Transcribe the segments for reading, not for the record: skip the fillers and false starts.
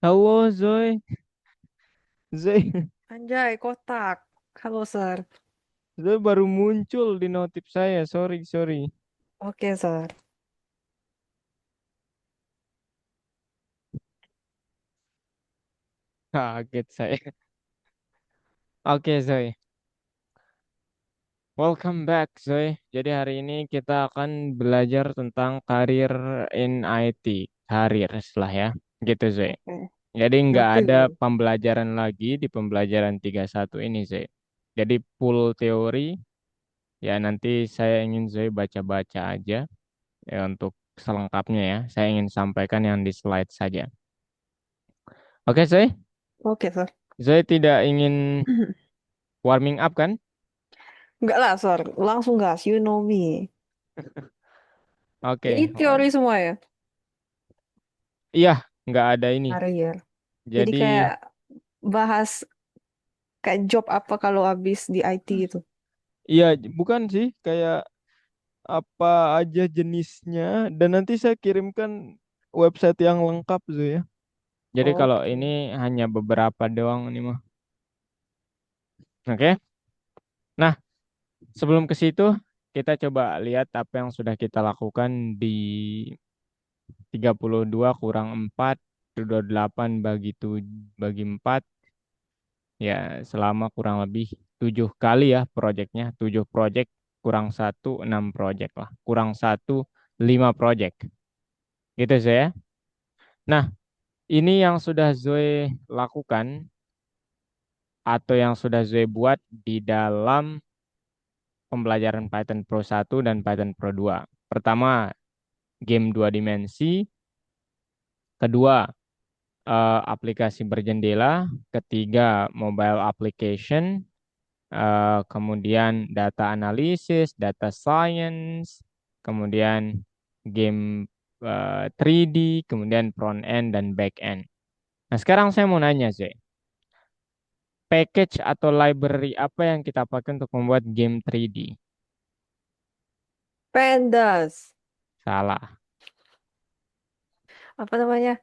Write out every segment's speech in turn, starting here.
Halo Zoe, Zoe, Anjay, kotak. Halo, Sir. Zoe baru muncul di notif saya. Sorry, sorry. Oke, Sir. Kaget saya. Oke Zoe, welcome back Zoe. Jadi hari ini kita akan belajar tentang karir in IT, karir setelah ya, gitu Zoe. Oke. Jadi nggak ada Betul. pembelajaran lagi di pembelajaran 31 ini Zoe. Jadi full teori, ya nanti saya ingin Zoe baca-baca aja ya untuk selengkapnya ya. Saya ingin sampaikan yang di slide saja. Oke Zoe? Oke, Sir. Saya tidak ingin warming up kan? Enggak lah, Sir. Langsung gas. You know me. Ini Oke, teori semua ya? iya, nggak ada ini. Karir. Jadi Jadi, kayak bahas kayak job apa kalau habis di IT gitu. iya, bukan sih, kayak apa aja jenisnya, dan nanti saya kirimkan website yang lengkap tuh ya. Jadi kalau ini Oke. hanya beberapa doang nih mah. Oke. Nah, sebelum ke situ, kita coba lihat apa yang sudah kita lakukan di 32 kurang 4, 28 bagi 4. Ya, selama kurang lebih 7 kali ya proyeknya, 7 proyek kurang satu 6 proyek lah, kurang satu 5 proyek, gitu saya. Nah, ini yang sudah Zoe lakukan atau yang sudah Zoe buat di dalam pembelajaran Python Pro 1 dan Python Pro 2. Pertama, game 2 dimensi. Kedua, aplikasi berjendela. Ketiga, mobile application. Kemudian data analisis, data science, kemudian game 3D, kemudian front end dan back end. Nah, sekarang saya mau nanya, Zee, package atau library apa yang kita pakai untuk membuat game 3D? Pandas. Salah. Apa namanya?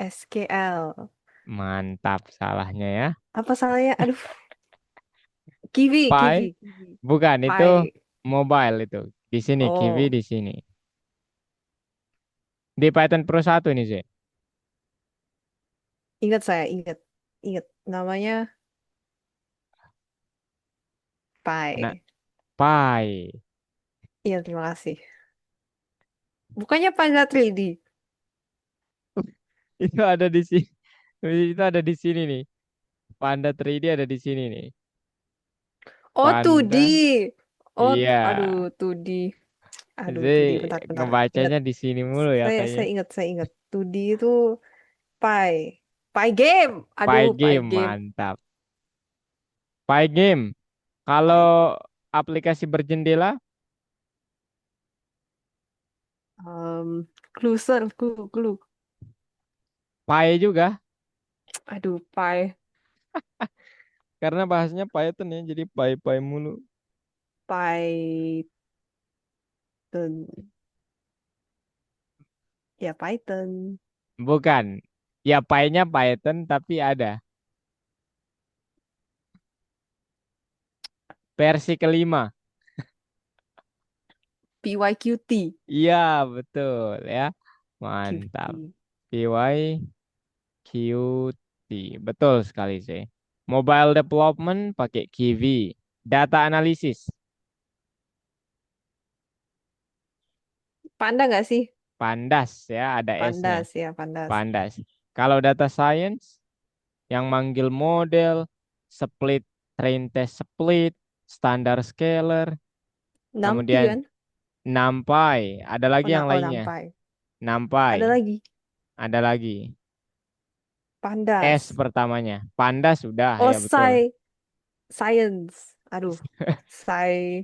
SQL. Mantap salahnya ya. Apa salahnya? Aduh. Kiwi, Py, Kiwi, Kiwi. bukan itu Pi. mobile itu. Di sini, Kiwi Oh, di sini. Di Python Pro 1 ini, Zee. ingat saya, ingat. Ingat. Namanya Nah, Pi. Py. Iya, terima kasih. Bukannya Panda 3D. Itu ada di sini. Itu ada di sini nih. Panda 3D ada di sini nih. Oh, 2D. Panda. Oh, Iya. aduh, 2D. Aduh, Jadi 2D. Bentar, bentar. Ingat. ngebacanya di sini mulu ya kayaknya. Saya ingat, saya ingat. 2D itu Pi. Pi game. Aduh, Pi Pi game game. mantap. Pi game. Pi. Kalau aplikasi berjendela, Clue, sir. Clue, clue. Pi juga. Aduh, Pi. Karena bahasanya Python ya, jadi Pi Pi mulu. Python. Ya, Python. Bukan. Ya Pi-nya Python tapi ada. Versi kelima. PYQT. Iya betul ya. Mantap. QT. PyQt. Betul sekali sih. Mobile development pakai Kiwi. Data analysis. Panda nggak sih? Pandas ya, ada S-nya. Pandas ya, pandas. Pandas. Kalau data science yang manggil model, split, train test split, standar scalar, Nampi kemudian kan? NumPy, ada lagi yang Oh, lainnya. nampai. NumPy, Ada lagi. ada lagi. S Pandas. pertamanya. Pandas sudah Oh, ya betul. science. Aduh. Sci,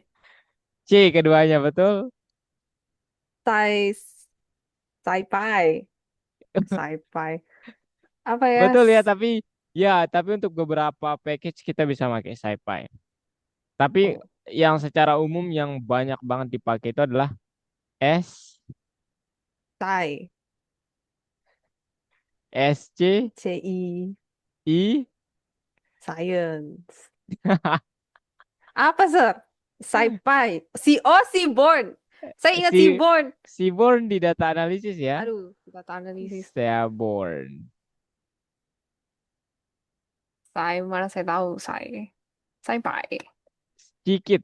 C keduanya betul. sci, sci-fi. Sci-fi. Apa ya? Betul ya, tapi untuk beberapa package kita bisa pakai SciPy. Tapi Oh, yang secara umum yang banyak banget dipakai itu adalah S, sci. S C CI. I Science. Apa, Sir? Sci-fi. Oh, Seaborn. Saya ingat si Seaborn. Seaborn di data analisis ya. Aduh, data analisis. Seaborn. Saya mana saya tahu, Sci-fi. Cikit.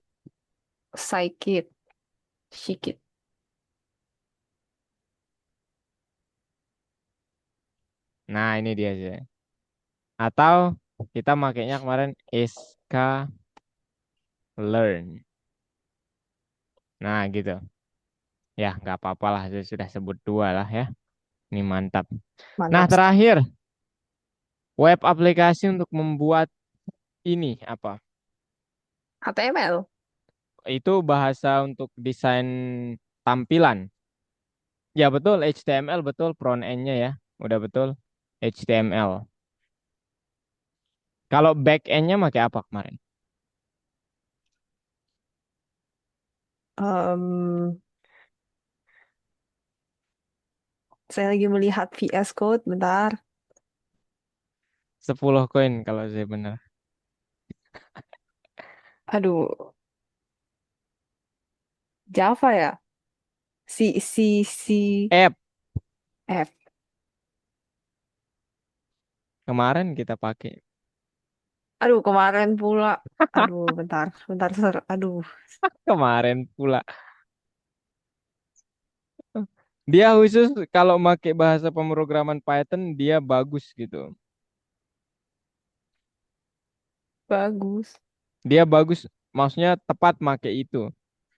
Psychic. Shikit. Nah, ini dia sih. Atau kita makainya kemarin SK Learn. Nah, gitu. Ya, nggak apa-apa lah. Saya sudah sebut dua lah ya. Ini mantap. Nah, Mantap sekali. terakhir. Web aplikasi untuk membuat ini apa? HTML. Itu bahasa untuk desain tampilan. Ya betul, HTML betul, front end-nya ya. Udah betul, HTML. Kalau back end-nya pakai apa kemarin? Em, saya lagi melihat VS Code, bentar. 10 koin kalau saya benar. Aduh, Java ya? App F. kemarin kita pakai. Aduh, kemarin pula. Aduh, bentar, bentar, Sir. Aduh, Kemarin pula. Dia khusus kalau pakai bahasa pemrograman Python dia bagus gitu. bagus. Dia bagus, maksudnya tepat pakai itu.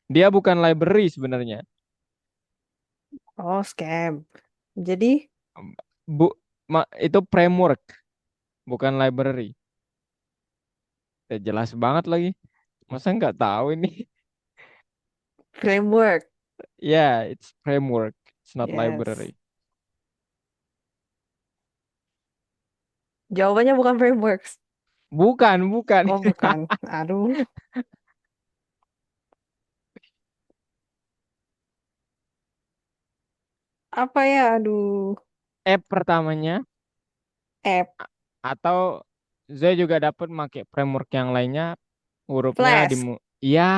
Dia bukan library sebenarnya. Oh, scam. Jadi, Bu, itu framework, bukan library. Jelas banget lagi. Masa nggak tahu ini? framework. Ya, it's framework. It's not Yes. library. Jawabannya bukan frameworks. Bukan, bukan. Oh, bukan. Aduh, apa ya? Aduh, App pertamanya app. atau saya juga dapat pakai framework yang lainnya hurufnya di Flash. ya,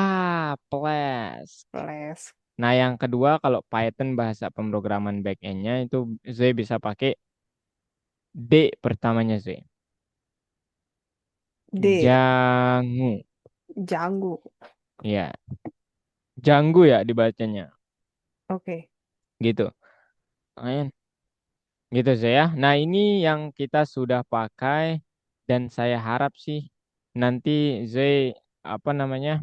Flask. Flash. Nah, yang kedua kalau Python bahasa pemrograman backend-nya itu saya bisa pakai D pertamanya saya. D. Jangu. Django. Ya, Janggu ya dibacanya. Oke. Gitu. Ayan. Gitu saya. Nah, ini yang kita sudah pakai dan saya harap sih nanti Zai apa namanya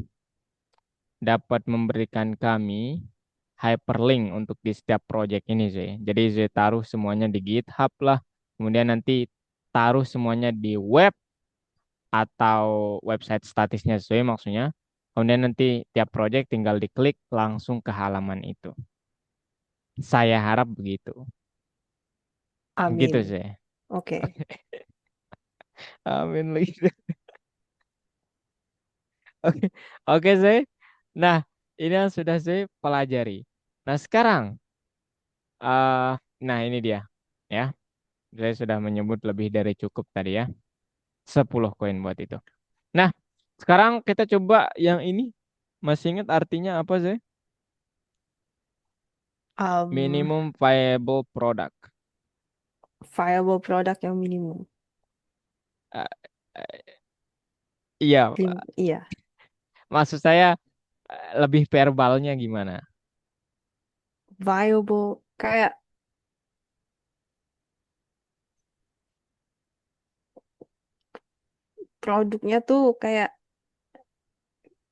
dapat memberikan kami hyperlink untuk di setiap project ini Zai. Jadi Zai taruh semuanya di GitHub lah. Kemudian nanti taruh semuanya di web atau website statisnya Zai maksudnya. Kemudian nanti tiap project tinggal diklik langsung ke halaman itu. Saya harap begitu. Gitu Amin. Zai. Oke. Amin lagi. Oke, oke Zai. Nah, ini yang sudah saya pelajari. Nah, sekarang, eh nah ini dia, ya. Saya sudah menyebut lebih dari cukup tadi ya. 10 koin buat itu. Nah, sekarang kita coba yang ini. Masih ingat artinya apa Zai? Um, Minimum viable product. viable product yang minimum. Eh, eh, iya, Iya. maksud saya lebih verbalnya gimana? Viable. Kayak produknya tuh kayak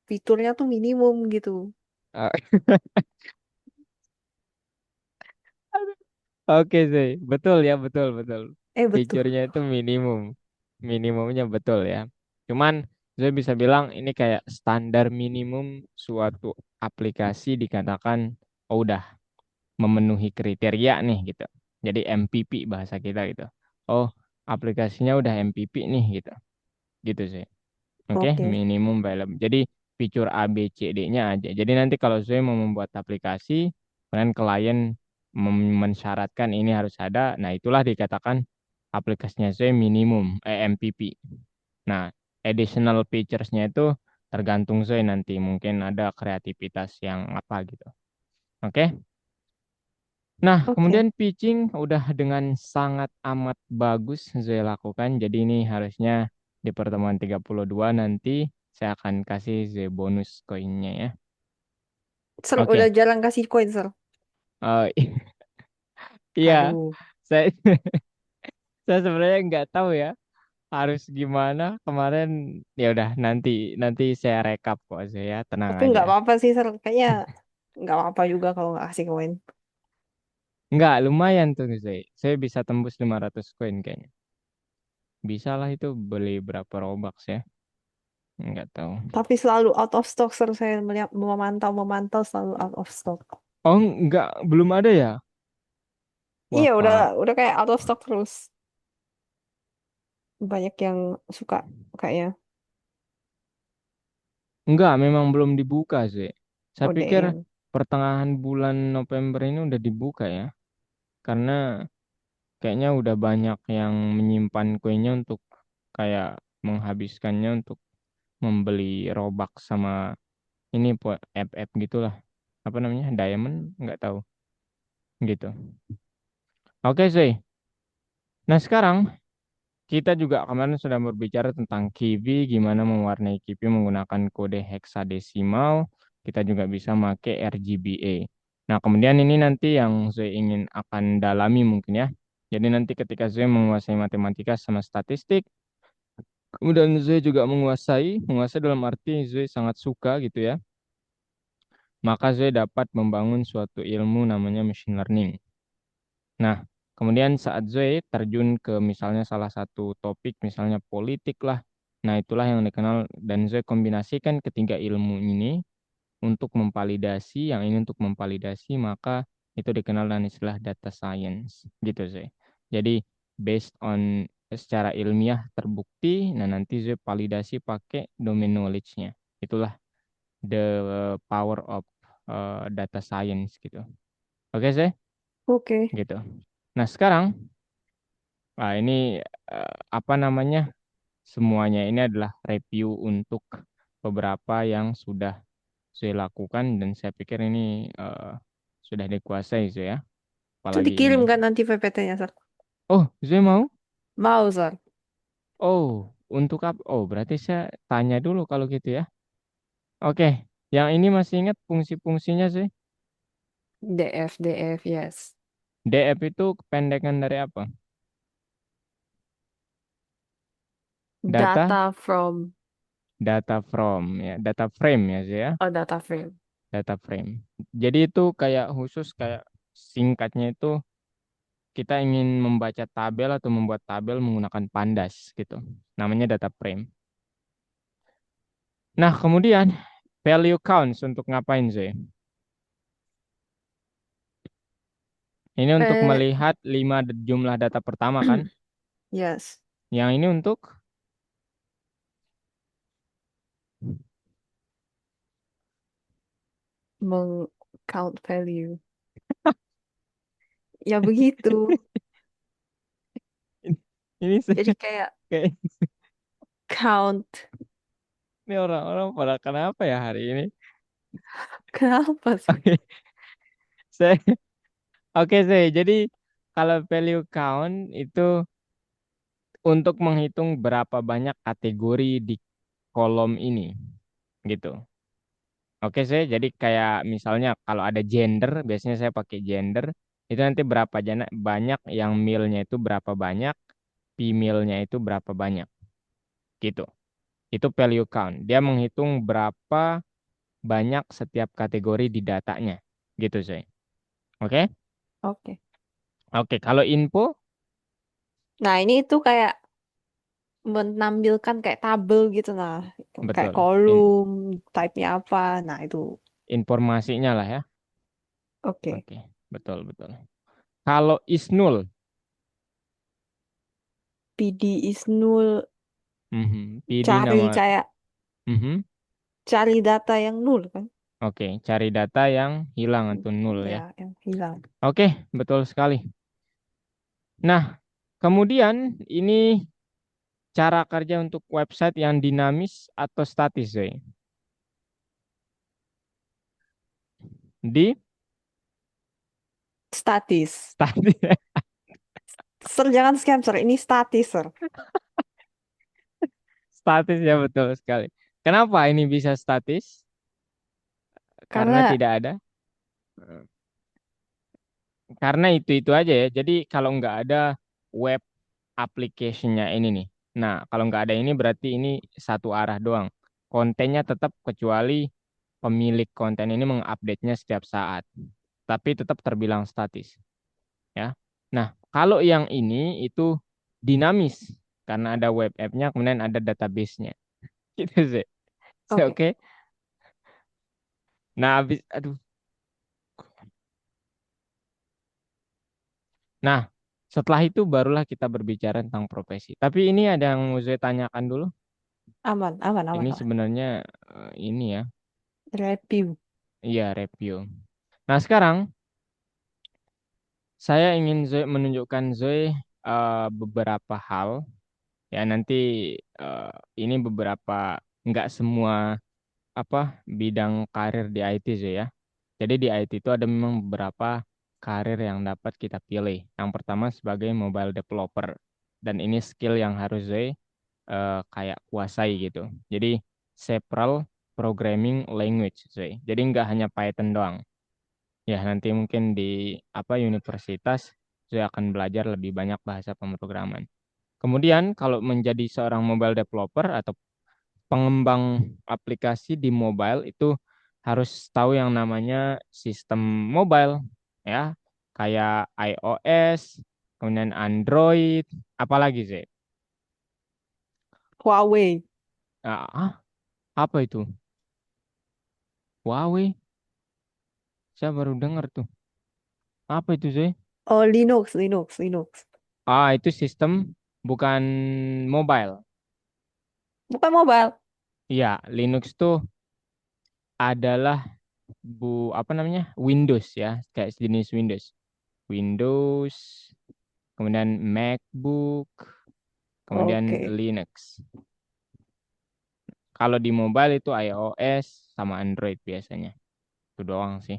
fiturnya tuh minimum gitu. Eh, Oke sih, betul ya, betul betul. Betul. Fiturnya itu minimum, minimumnya betul ya. Cuman saya bisa bilang ini kayak standar minimum suatu aplikasi dikatakan oh, udah memenuhi kriteria nih gitu. Jadi MPP bahasa kita gitu. Oh, aplikasinya udah MPP nih gitu, gitu sih. Oke, Oke. minimum viable. Jadi fitur A, B, C, D-nya aja. Jadi nanti kalau saya mau membuat aplikasi, kemudian klien mensyaratkan ini harus ada. Nah, itulah dikatakan aplikasinya Zoe minimum MPP. Nah, additional features-nya itu tergantung Zoe nanti mungkin ada kreativitas yang apa gitu. Oke. Nah, Oke. kemudian pitching udah dengan sangat amat bagus Zoe lakukan. Jadi ini harusnya di pertemuan 32 nanti saya akan kasih Zoe bonus koinnya ya. Sel udah Oke. jarang kasih koin, Sel. Eh, iya, Aduh. saya saya sebenarnya nggak tahu ya harus gimana. Kemarin ya udah nanti saya rekap kok Zoe ya, tenang Tapi aja. nggak apa-apa sih, Sel. Kayaknya nggak apa-apa juga kalau nggak kasih koin. Nggak, lumayan tuh Zoe. Saya bisa tembus 500 koin kayaknya. Bisa lah itu beli berapa Robux ya. Nggak tahu. Tapi selalu out of stock, Sel. Saya melihat memantau selalu out of stock. Oh, nggak, belum ada ya? Wah, Iya, udah Pak. udah kayak out of stock terus. Banyak yang suka kayaknya. Enggak, memang belum dibuka sih. Saya Oh, pikir damn. pertengahan bulan November ini udah dibuka ya. Karena kayaknya udah banyak yang menyimpan koinnya untuk kayak menghabiskannya untuk membeli Robux sama ini app-app gitulah. Apa namanya? Diamond? Nggak tahu. Gitu. Oke sih. Nah sekarang kita juga kemarin sudah berbicara tentang Kiwi, gimana mewarnai Kiwi menggunakan kode heksadesimal. Kita juga bisa pakai RGBA. Nah, kemudian ini nanti yang saya ingin akan dalami mungkin ya. Jadi nanti ketika saya menguasai matematika sama statistik, kemudian saya juga menguasai dalam arti saya sangat suka gitu ya. Maka saya dapat membangun suatu ilmu namanya machine learning. Nah, kemudian saat Zoe terjun ke misalnya salah satu topik, misalnya politik lah. Nah, itulah yang dikenal dan Zoe kombinasikan ketiga ilmu ini untuk memvalidasi, yang ini untuk memvalidasi, maka itu dikenal dengan istilah data science, gitu Zoe. Jadi, based on secara ilmiah terbukti, nah nanti Zoe validasi pakai domain knowledge-nya. Itulah the power of data science gitu. Oke, Zoe? Oke. Gitu. Nah, sekarang ini apa namanya? Semuanya ini adalah review untuk beberapa yang sudah saya lakukan dan saya pikir ini sudah dikuasai Zoe ya. Itu Apalagi ini. dikirim kan nanti PPT-nya, Sel? Oh, Zoe mau? Mau, Sel. Oh, untuk apa? Oh, berarti saya tanya dulu kalau gitu ya. Oke, yang ini masih ingat fungsi-fungsinya sih. DF, DF, yes. DF itu kependekan dari apa? Data, Data from, data from ya, data frame ya sih ya, oh, data frame. data frame. Jadi itu kayak khusus kayak singkatnya itu kita ingin membaca tabel atau membuat tabel menggunakan pandas gitu. Namanya data frame. Nah, kemudian value counts untuk ngapain sih? Ini untuk Eh, melihat 5 jumlah data pertama kan? yes. Yang ini untuk Meng-count value. Ya begitu. ini Jadi saya kayak kayak count. ini orang-orang pada kenapa ya hari ini? Kenapa sih? Oke, saya oke saya. Jadi kalau value count itu untuk menghitung berapa banyak kategori di kolom ini gitu. Oke sih, jadi kayak misalnya kalau ada gender, biasanya saya pakai gender, itu nanti berapa banyak yang male-nya itu berapa banyak, female-nya itu berapa banyak, gitu. Itu value count. Dia menghitung berapa banyak setiap kategori di datanya, gitu sih. Oke? Oke. Oke, kalau info, Nah, ini itu kayak menampilkan kayak tabel gitu nah. Kayak betul. kolom, type-nya apa. Nah, itu. Informasinya lah ya. Oke. Oke, betul, betul. Kalau is null, PD is null. mhm, PD Cari nama, kayak mhm, cari data yang null kan. Oke, cari data yang hilang atau nol ya. Ya, yang hilang. Oke, betul sekali. Nah, kemudian ini cara kerja untuk website yang dinamis atau statis, Zoe. Di Statis. statis, Sir, jangan scam, sir. Ini statis, sir. statis ya betul sekali. Kenapa ini bisa statis? Karena Karena, tidak ada. Karena itu aja ya. Jadi kalau nggak ada web application-nya ini nih. Nah, kalau nggak ada ini berarti ini satu arah doang. Kontennya tetap kecuali pemilik konten ini mengupdate-nya setiap saat. Tapi tetap terbilang statis. Ya. Nah, kalau yang ini itu dinamis. Karena ada web app-nya, kemudian ada database-nya. Gitu sih. oke, Oke. Nah, aduh. Nah, setelah itu barulah kita berbicara tentang profesi. Tapi ini ada yang mau saya tanyakan dulu. aman, aman, aman, Ini aman. sebenarnya ini ya, Review. iya review. Nah, sekarang saya ingin Zoe menunjukkan Zoe beberapa hal. Ya, nanti eh, ini beberapa, nggak semua apa bidang karir di IT Zoe ya. Jadi di IT itu ada memang beberapa karir yang dapat kita pilih. Yang pertama sebagai mobile developer. Dan ini skill yang harus Zoe kayak kuasai gitu. Jadi several programming language Zoe. Jadi nggak hanya Python doang. Ya, nanti mungkin di apa universitas saya akan belajar lebih banyak bahasa pemrograman. Kemudian kalau menjadi seorang mobile developer atau pengembang aplikasi di mobile itu harus tahu yang namanya sistem mobile ya, kayak iOS, kemudian Android, apalagi sih? Huawei. Apa itu? Huawei? Saya baru dengar tuh. Apa itu sih? Oh, Linux, Linux, Linux. Itu sistem bukan mobile. Bukan mobile. Iya, Linux tuh adalah apa namanya? Windows ya, kayak sejenis Windows. Windows, kemudian MacBook, kemudian Oke. Linux. Kalau di mobile itu iOS sama Android biasanya. Itu doang sih.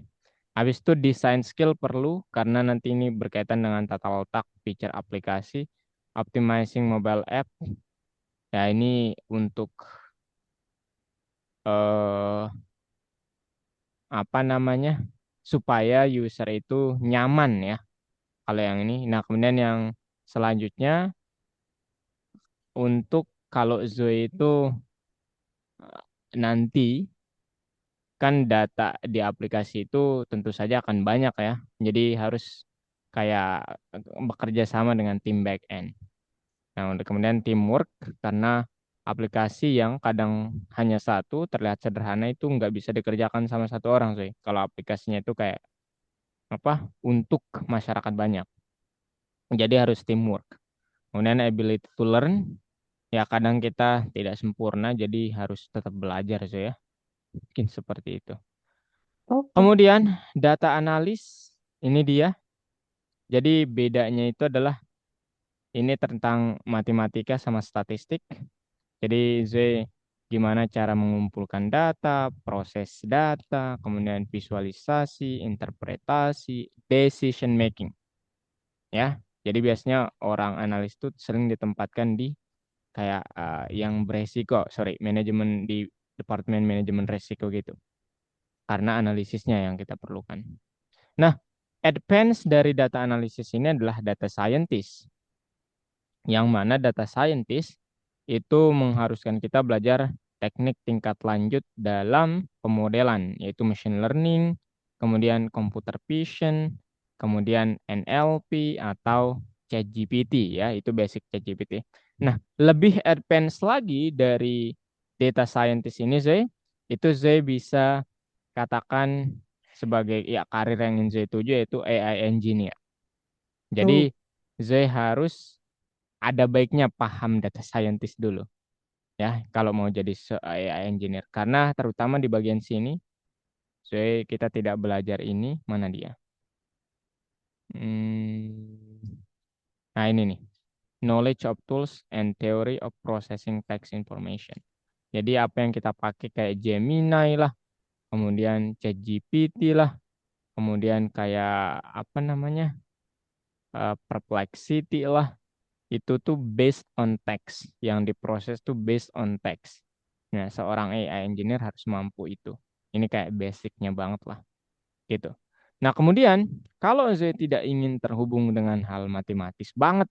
Habis itu design skill perlu karena nanti ini berkaitan dengan tata letak feature aplikasi, optimizing mobile app. Ya ini untuk eh apa namanya? Supaya user itu nyaman ya. Kalau yang ini. Nah, kemudian yang selanjutnya untuk kalau Zoe itu nanti kan data di aplikasi itu tentu saja akan banyak ya. Jadi harus kayak bekerja sama dengan tim back end. Nah, untuk kemudian teamwork karena aplikasi yang kadang hanya satu terlihat sederhana itu nggak bisa dikerjakan sama satu orang sih. Kalau aplikasinya itu kayak apa untuk masyarakat banyak. Jadi harus teamwork. Kemudian ability to learn ya kadang kita tidak sempurna jadi harus tetap belajar sih ya. Mungkin seperti itu. Oke. Kemudian data analis ini dia. Jadi bedanya itu adalah ini tentang matematika sama statistik. Jadi Z gimana cara mengumpulkan data, proses data, kemudian visualisasi, interpretasi, decision making ya. Jadi biasanya orang analis itu sering ditempatkan di kayak yang beresiko, sorry, manajemen di departemen manajemen resiko gitu. Karena analisisnya yang kita perlukan. Nah, advance dari data analisis ini adalah data scientist, yang mana data scientist itu mengharuskan kita belajar teknik tingkat lanjut dalam pemodelan, yaitu machine learning, kemudian computer vision, kemudian NLP atau ChatGPT ya, itu basic ChatGPT. Nah, lebih advance lagi dari data scientist ini, Zay, itu Zay bisa katakan sebagai ya karir yang ingin Zay tuju yaitu AI engineer. Oh, Jadi Zay harus ada baiknya paham data scientist dulu ya kalau mau jadi AI engineer karena terutama di bagian sini Zoe, kita tidak belajar ini, mana dia? Hmm, nah ini nih, knowledge of tools and theory of processing text information. Jadi apa yang kita pakai kayak Gemini lah, kemudian ChatGPT lah, kemudian kayak apa namanya, Perplexity lah, itu tuh based on text, yang diproses tuh based on text. Nah, seorang AI engineer harus mampu itu. Ini kayak basicnya banget lah, gitu. Nah, kemudian kalau saya tidak ingin terhubung dengan hal matematis banget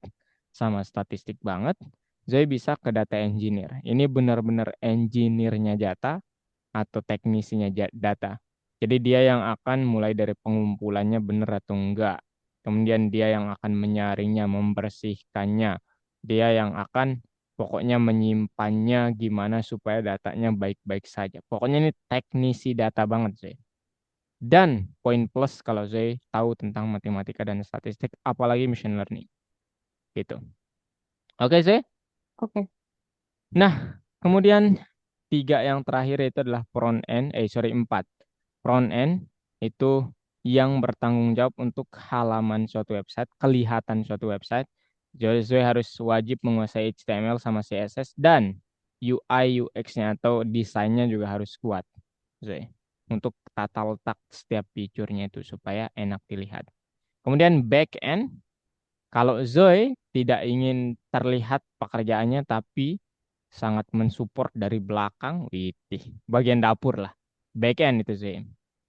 sama statistik banget, saya bisa ke data engineer. Ini benar-benar engineer-nya data atau teknisinya data. Jadi dia yang akan mulai dari pengumpulannya benar atau enggak. Kemudian dia yang akan menyaringnya, membersihkannya. Dia yang akan pokoknya menyimpannya gimana supaya datanya baik-baik saja. Pokoknya ini teknisi data banget sih. Dan poin plus kalau saya tahu tentang matematika dan statistik, apalagi machine learning. Gitu. Oke sih. Oke. Nah, kemudian tiga yang terakhir itu adalah front end, sorry empat. Front end itu yang bertanggung jawab untuk halaman suatu website, kelihatan suatu website. Jadi Zoe harus wajib menguasai HTML sama CSS dan UI UX-nya atau desainnya juga harus kuat. Zoe. Untuk tata letak setiap fiturnya itu supaya enak dilihat. Kemudian back end, kalau Zoe tidak ingin terlihat pekerjaannya tapi sangat mensupport dari belakang, witih, bagian dapur lah. Backend itu sih.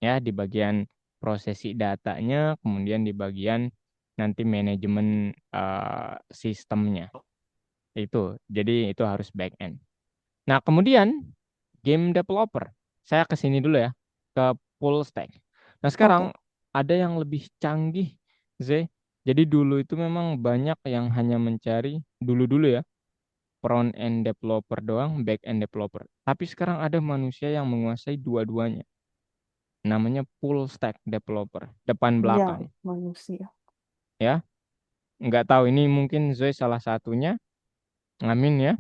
Ya, di bagian prosesi datanya, kemudian di bagian nanti manajemen sistemnya. Itu. Jadi itu harus backend. Nah, kemudian game developer. Saya ke sini dulu ya, ke full stack. Nah, sekarang Oke. ada yang lebih canggih, Z. Jadi dulu itu memang banyak yang hanya mencari dulu-dulu ya front end developer doang, back end developer. Tapi sekarang ada manusia yang menguasai dua-duanya. Namanya full stack developer, depan Ya, belakang. manusia. Ya, nggak tahu ini mungkin Zoe salah satunya. Amin ya.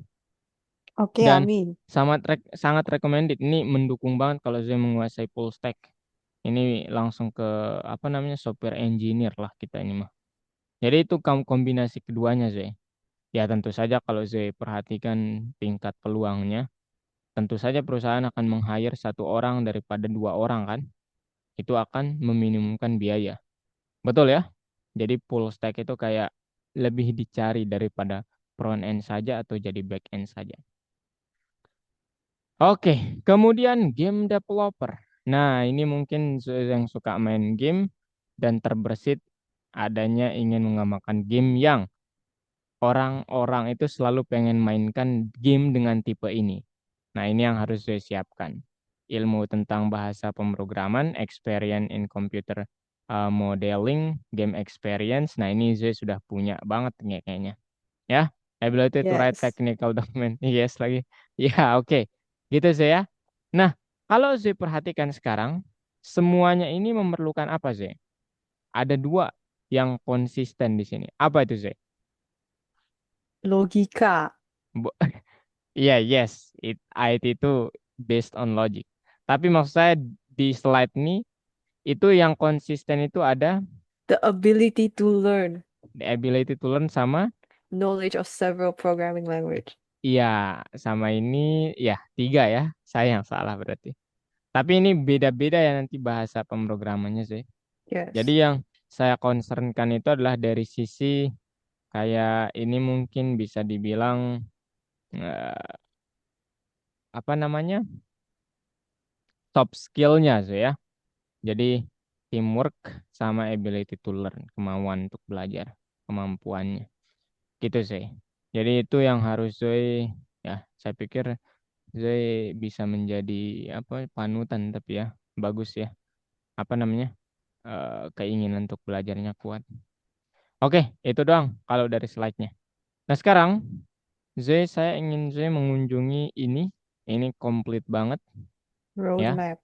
Oke, Dan amin. sangat recommended. Ini mendukung banget kalau Zoe menguasai full stack. Ini langsung ke apa namanya software engineer lah kita ini mah. Jadi itu kombinasi keduanya Zoe. Ya tentu saja kalau Zoe perhatikan tingkat peluangnya. Tentu saja perusahaan akan meng-hire satu orang daripada dua orang kan. Itu akan meminimumkan biaya. Betul ya? Jadi full stack itu kayak lebih dicari daripada front end saja atau jadi back end saja. Oke, kemudian game developer. Nah, ini mungkin yang suka main game dan terbersit adanya ingin mengamalkan game yang orang-orang itu selalu pengen mainkan game dengan tipe ini. Nah, ini yang harus saya siapkan. Ilmu tentang bahasa pemrograman, experience in computer modeling, game experience. Nah, ini saya sudah punya banget kayaknya. Ya, ability to write Yes. technical document. Yes lagi. Ya, oke. Gitu saya. Nah, kalau saya perhatikan sekarang, semuanya ini memerlukan apa sih? Ada dua yang konsisten di sini. Apa itu sih? Logika. Iya, yes. IT itu based on logic. Tapi maksud saya di slide ini itu yang konsisten itu ada The ability to learn the ability to learn sama knowledge of several programming language. iya sama ini ya tiga ya. Saya yang salah berarti. Tapi ini beda-beda ya nanti bahasa pemrogramannya sih. Jadi Yes. yang saya concernkan itu adalah dari sisi kayak ini mungkin bisa dibilang apa namanya soft skillnya sih ya. Jadi teamwork sama ability to learn, kemauan untuk belajar, kemampuannya. Gitu sih. Jadi itu yang harus Zoe, ya saya pikir Zoe bisa menjadi apa panutan tapi ya bagus ya. Apa namanya? Keinginan untuk belajarnya kuat. Oke, itu doang kalau dari slide-nya. Nah sekarang Zoe saya ingin Zoe mengunjungi ini. Ini komplit banget ya. Roadmap.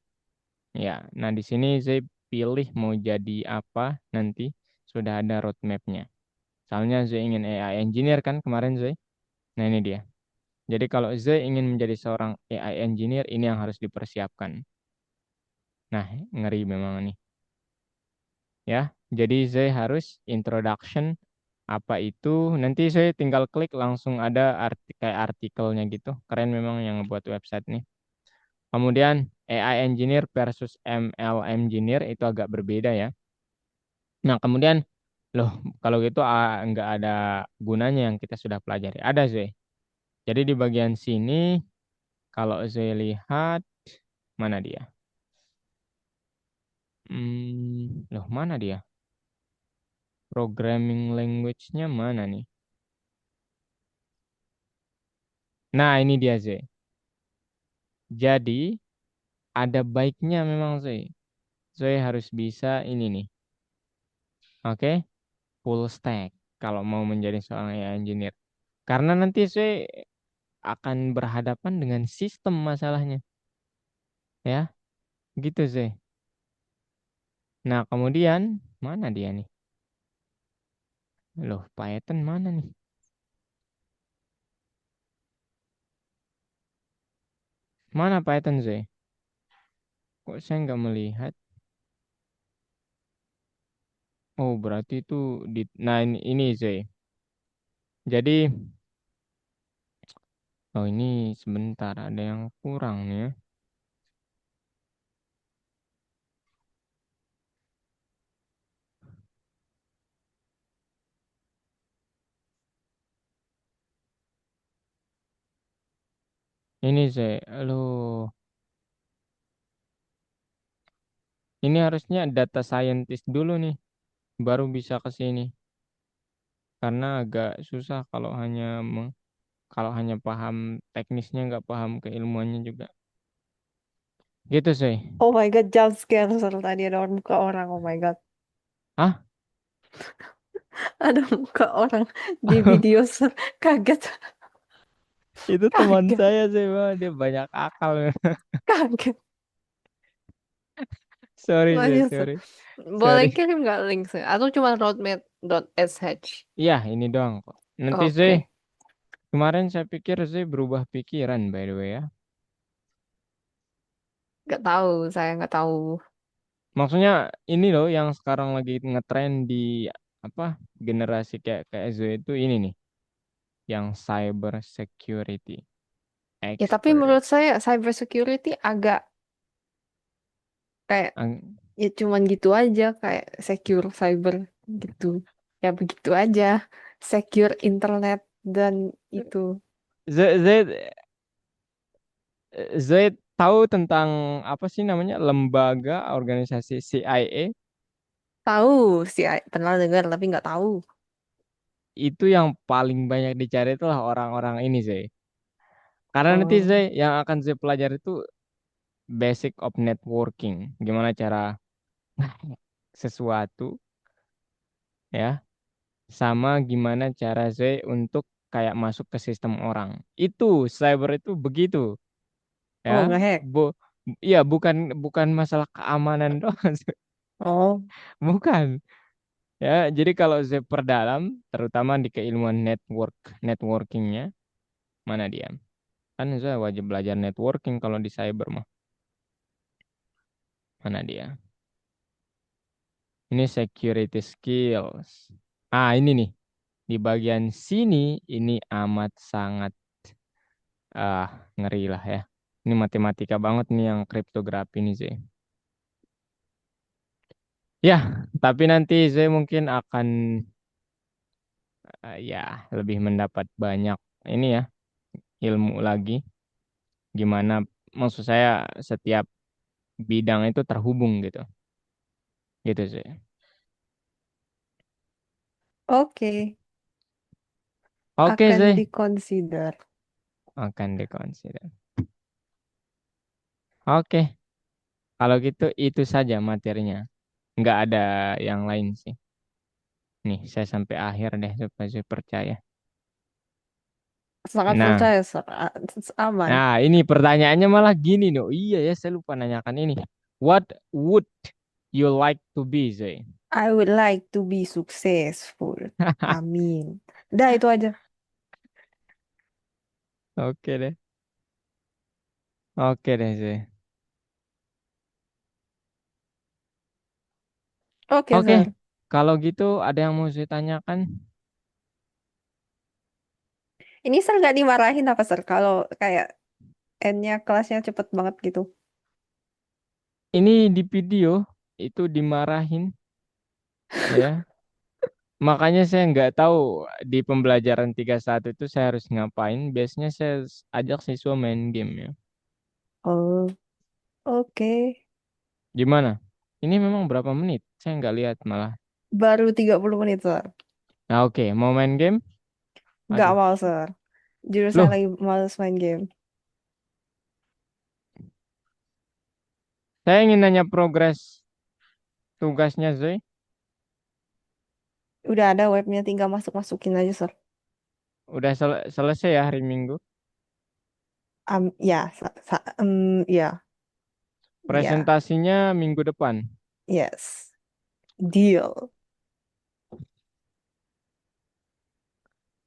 Ya, nah di sini saya pilih mau jadi apa nanti sudah ada roadmapnya. Soalnya saya ingin AI engineer kan kemarin Zai. Nah ini dia. Jadi kalau Zai ingin menjadi seorang AI engineer ini yang harus dipersiapkan. Nah, ngeri memang nih. Ya, jadi saya harus introduction apa itu. Nanti saya tinggal klik langsung ada kayak artikelnya gitu. Keren memang yang buat website nih. Kemudian AI engineer versus ML engineer itu agak berbeda ya. Nah, kemudian loh, kalau gitu nggak ada gunanya yang kita sudah pelajari. Ada sih. Jadi di bagian sini kalau saya lihat mana dia? Loh mana dia? Programming language-nya mana nih? Nah, ini dia sih. Jadi ada baiknya memang sih. Saya harus bisa ini nih. Oke, full stack kalau mau menjadi seorang AI engineer. Karena nanti saya akan berhadapan dengan sistem masalahnya, ya, gitu sih. Nah, kemudian mana dia nih? Loh, Python mana nih? Mana Python sih? Kok saya nggak melihat? Oh, berarti itu di. Nah, ini sih. Jadi, oh ini sebentar ada yang kurang nih ya. Ini sih, aduh, ini harusnya data scientist dulu nih, baru bisa ke sini. Karena agak susah kalau hanya paham teknisnya nggak paham keilmuannya juga. Gitu sih. Oh my God, jump scare seru tadi ada muka orang. Oh my God, Ah, ada muka orang di video kaget, itu teman kaget, saya sih, Bang. Dia banyak akal. kaget. Sorry sih, Lanjut. sorry. Boleh Sorry. kirim nggak link sih? Atau cuma roadmap.sh? Iya, ini doang kok. Nanti sih, Oke, kemarin saya pikir sih berubah pikiran by the way ya. nggak tahu, saya nggak tahu. Maksudnya ini loh yang sekarang lagi ngetren di apa generasi kayak kayak Z itu ini nih, yang cyber security Ya tapi expert. menurut saya cyber security agak kayak Ang- ya cuman gitu aja, kayak secure cyber gitu. Ya begitu aja. Secure internet dan itu. Z Z tahu tentang apa sih namanya lembaga organisasi CIA Tahu sih, pernah dengar tapi nggak tahu. itu yang paling banyak dicari itulah orang-orang ini sih. Karena nanti Oh, saya yang akan saya pelajari itu basic of networking. Gimana cara sesuatu ya, sama gimana cara saya untuk kayak masuk ke sistem orang. Itu cyber itu begitu ya. oh ngehack. Bu, iya bukan bukan masalah keamanan doang, Oh, bukan. Ya, jadi kalau saya perdalam, terutama di keilmuan networkingnya, mana dia? Kan saya wajib belajar networking kalau di cyber mah. Mana dia? Ini security skills. Ah, ini nih. Di bagian sini ini amat sangat ah ngeri lah ya. Ini matematika banget nih yang kriptografi ini sih. Ya, tapi nanti saya mungkin akan ya lebih mendapat banyak ini ya ilmu lagi. Gimana maksud saya setiap bidang itu terhubung gitu. Gitu sih. oke. Oke Akan sih, dikonsider. akan dikonsider. Oke, kalau gitu itu saja materinya. Nggak ada yang lain sih. Nih, saya sampai akhir deh supaya saya percaya. Sangat Nah, percaya, Sir. Aman. nah ini pertanyaannya malah gini loh. Iya ya, saya lupa nanyakan ini. What would you like to be, Zay? I would like to be successful. Amin. Dah itu aja. Oke deh. Oke deh, Zay. Oke, Oke, Sir. kalau gitu ada yang mau saya tanyakan? Ini Sir nggak dimarahin apa, Sir? Kalau kayak N-nya kelasnya cepet banget gitu. Ini di video itu dimarahin ya. Makanya saya nggak tahu di pembelajaran 31 itu saya harus ngapain. Biasanya saya ajak siswa main game ya. Oh, oke. Gimana? Ini memang berapa menit? Saya nggak lihat malah. Baru 30 menit, Sir. Nah, oke, mau main game? Nggak Aduh. mau, Sir. Jujur saya Loh, lagi males main game. saya ingin nanya progres tugasnya Zoe. Udah ada webnya, tinggal masuk-masukin aja, Sir. Udah selesai ya hari Minggu. Ya, ya, ya, Presentasinya minggu depan. yes. Deal.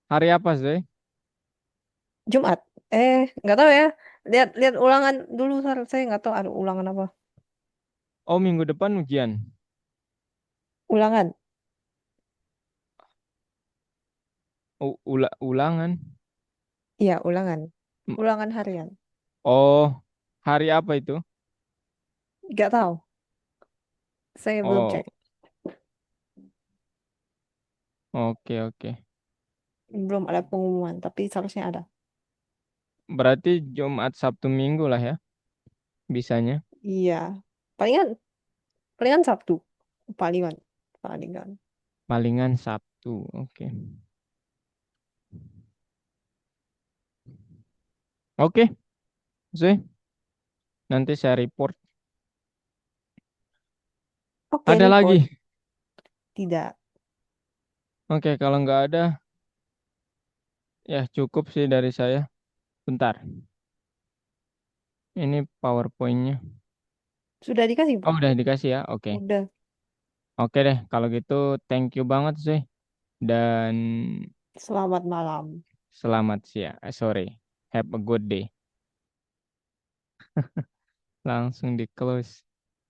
Hari apa Zoe? Jumat. Nggak tahu ya. Lihat lihat ulangan dulu, Sir. Saya nggak tahu ada ulangan apa. Oh, minggu depan ujian. Ulangan. Ulangan. Iya, ulangan. M- Ulangan harian. Oh, hari apa itu? Nggak tahu. Saya belum Oh, cek. oke oke. Belum ada pengumuman, tapi seharusnya ada. Berarti Jumat, Sabtu, Minggu lah ya, bisanya. Iya. Palingan palingan Sabtu. Palingan. Palingan. Palingan Sabtu. Oke. Oke, Zoe. Nanti saya report. Oke, Ada report. lagi? Tidak. Oke, kalau nggak ada, ya cukup sih dari saya. Bentar, ini PowerPoint-nya. Sudah dikasih, Oh, Bu? udah dikasih ya? Oke. Udah. Oke deh, kalau gitu thank you banget sih. Dan Selamat malam. selamat siang, sore. Have a good day. Langsung di close.